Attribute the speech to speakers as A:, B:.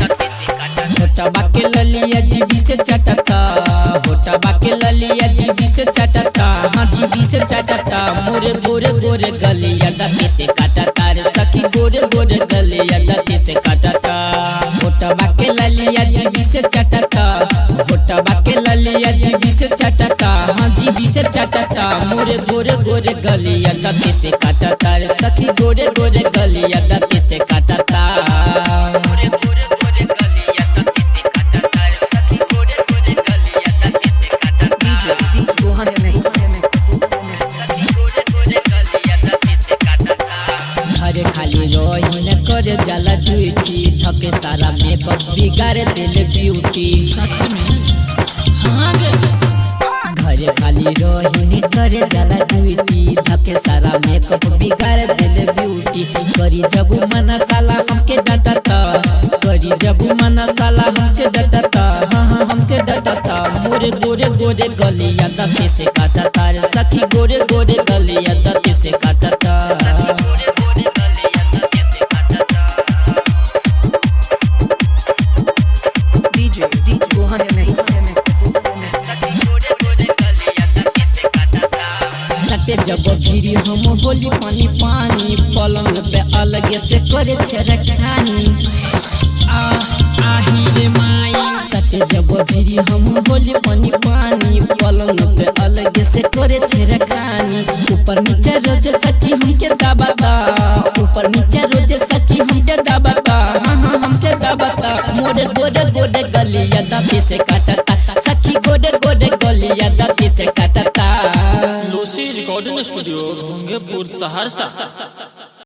A: होटबा के ललिया जीबी से चटता, होटबा के ललिया जीबी से चटता, हाँ जीबी से चटता। मोरे गोरे गोरे गलिया दाँते से काटता रे सखी, गोरे गोरे गलिया दाँते से काटता। होटबा के ललिया जीबी से चटता, होटबा के ललिया जीबी से चटता, हाँ जीबी से चटता। मोरे गोरे गोरे गलिया दाँते से काटता रे सखी, गोरे गोरे गलिया दाँते से काटता। घरे खाली रही न करे जाला ड्यूटी, थके सारा मेकअप बिगाड़ देले ब्यूटी। सच में हाँ घरे खाली रही न करे जाला ड्यूटी, थके सारा मेकअप बिगाड़ देले ब्यूटी। करी जब मना साला हमके डटता, करी जब मना साला हमके डटता, हाँ हाँ हमके डटता। मोरे गोरे गोरे गलिया दाँते से काटता रे सखी, गोरे गोरे गलिया दाँते से काटता। सटे जब गिरी हम होली पानी पानी, पलंग पे अलगे से करे छेड़खानी। आही रे माई सटे जब गिरी हम होली पानी पानी, पलंग पे अलगे से करे छेड़खानी। ऊपर नीचे रोज सखी हमके दबाता, ऊपर नीचे रोज सखी हमके दबाता, हाँ हाँ हमके दबाता। मोरे गोरे गोरे गलिया दाँते से काटता सखी, गोरे गोरे गलिया दाँते से काटता।
B: Losi recording studio, Ghongepur, Saharsa.